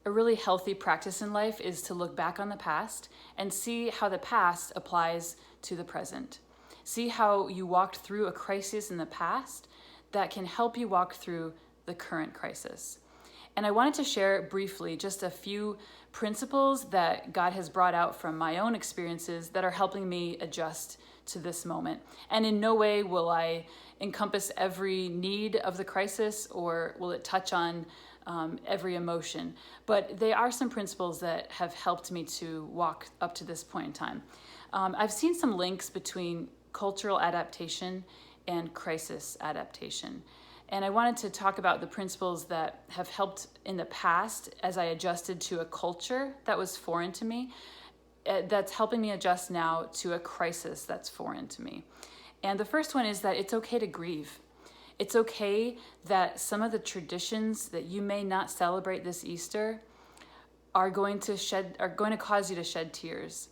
a really healthy practice in life is to look back on the past and see how the past applies to the present. See how you walked through a crisis in the past that can help you walk through the current crisis. And I wanted to share briefly just a few principles that God has brought out from my own experiences that are helping me adjust to this moment. And in no way will I encompass every need of the crisis, or will it touch on every emotion. But they are some principles that have helped me to walk up to this point in time. I've seen some links between cultural adaptation and crisis adaptation. And I wanted to talk about the principles that have helped in the past as I adjusted to a culture that was foreign to me, that's helping me adjust now to a crisis that's foreign to me. And the first one is that it's okay to grieve. It's okay that some of the traditions that you may not celebrate this Easter are going to cause you to shed tears.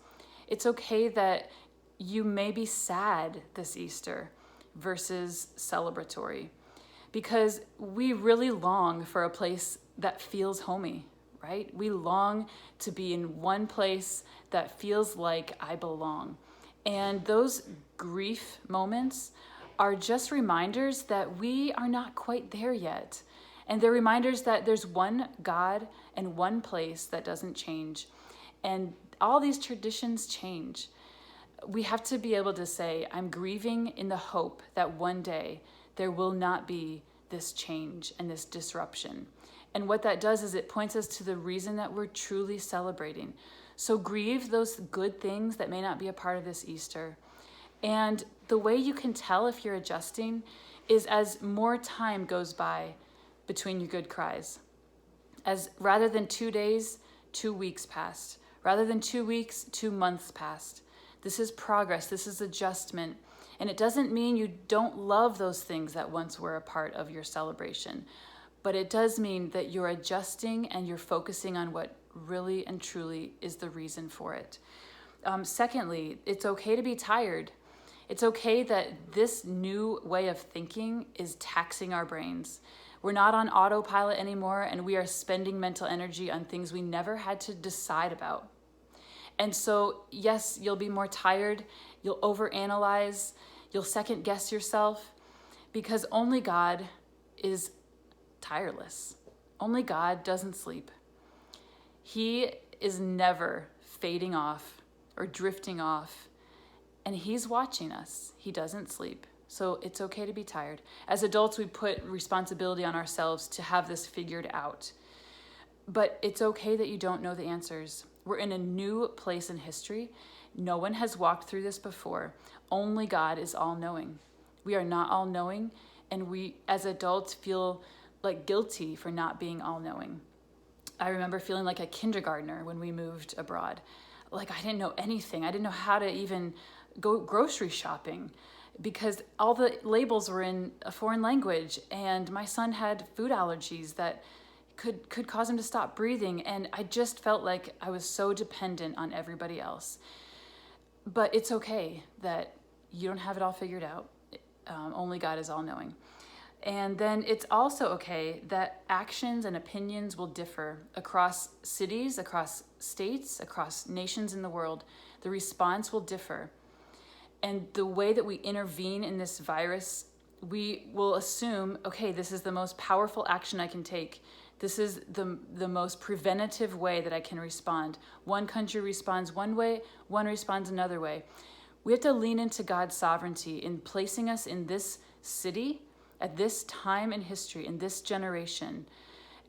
It's okay that you may be sad this Easter versus celebratory, because we really long for a place that feels homey, right? We long to be in one place that feels like I belong. And those grief moments are just reminders that we are not quite there yet. And they're reminders that there's one God and one place that doesn't change. And all these traditions change. We have to be able to say, I'm grieving in the hope that one day there will not be this change and this disruption. And what that does is it points us to the reason that we're truly celebrating. So grieve those good things that may not be a part of this Easter. And the way you can tell if you're adjusting is as more time goes by between your good cries. As rather than 2 days, 2 weeks passed. Rather than 2 weeks, 2 months passed. This is progress. This is adjustment. And it doesn't mean you don't love those things that once were a part of your celebration. But it does mean that you're adjusting and you're focusing on what really and truly is the reason for it. Secondly, it's okay to be tired. It's okay that this new way of thinking is taxing our brains. We're not on autopilot anymore, and we are spending mental energy on things we never had to decide about. And so, yes, you'll be more tired, you'll overanalyze, you'll second guess yourself, because only God is tireless. Only God doesn't sleep. He is never fading off or drifting off, and he's watching us. He doesn't sleep. So it's okay to be tired. As adults, we put responsibility on ourselves to have this figured out. But it's okay that you don't know the answers. We're in a new place in history. No one has walked through this before. Only God is all-knowing. We are not all-knowing, and we, as adults, feel like guilty for not being all-knowing. I remember feeling like a kindergartner when we moved abroad. Like I didn't know anything. I didn't know how to even go grocery shopping because all the labels were in a foreign language, and my son had food allergies that could cause him to stop breathing, and I just felt like I was so dependent on everybody else. But it's okay that you don't have it all figured out. Only God is all-knowing. And then it's also okay that actions and opinions will differ across cities, across states, across nations in the world. The response will differ. And the way that we intervene in this virus, we will assume, okay, this is the most powerful action I can take. This is the most preventative way that I can respond. One country responds one way, one responds another way. We have to lean into God's sovereignty in placing us in this city at this time in history, in this generation,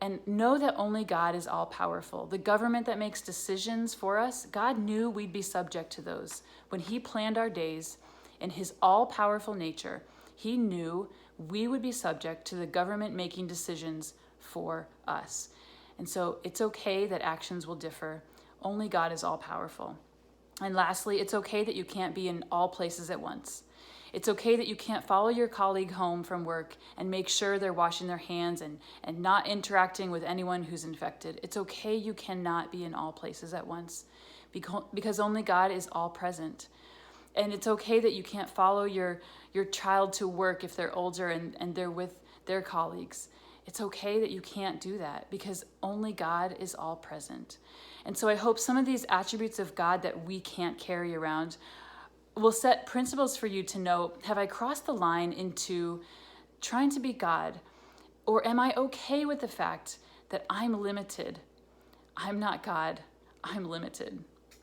and know that only God is all-powerful. The government that makes decisions for us, God knew we'd be subject to those. When he planned our days in his all-powerful nature, he knew we would be subject to the government making decisions for us. And so it's okay that actions will differ. Only God is all-powerful. And lastly, it's okay that you can't be in all places at once. It's okay that you can't follow your colleague home from work and make sure they're washing their hands and not interacting with anyone who's infected. It's okay you cannot be in all places at once because only God is all present. And it's okay that you can't follow your child to work if they're older and they're with their colleagues. It's okay that you can't do that because only God is all present. And so I hope some of these attributes of God that we can't carry around will set principles for you to know, have I crossed the line into trying to be God? Or am I okay with the fact that I'm limited? I'm not God, I'm limited.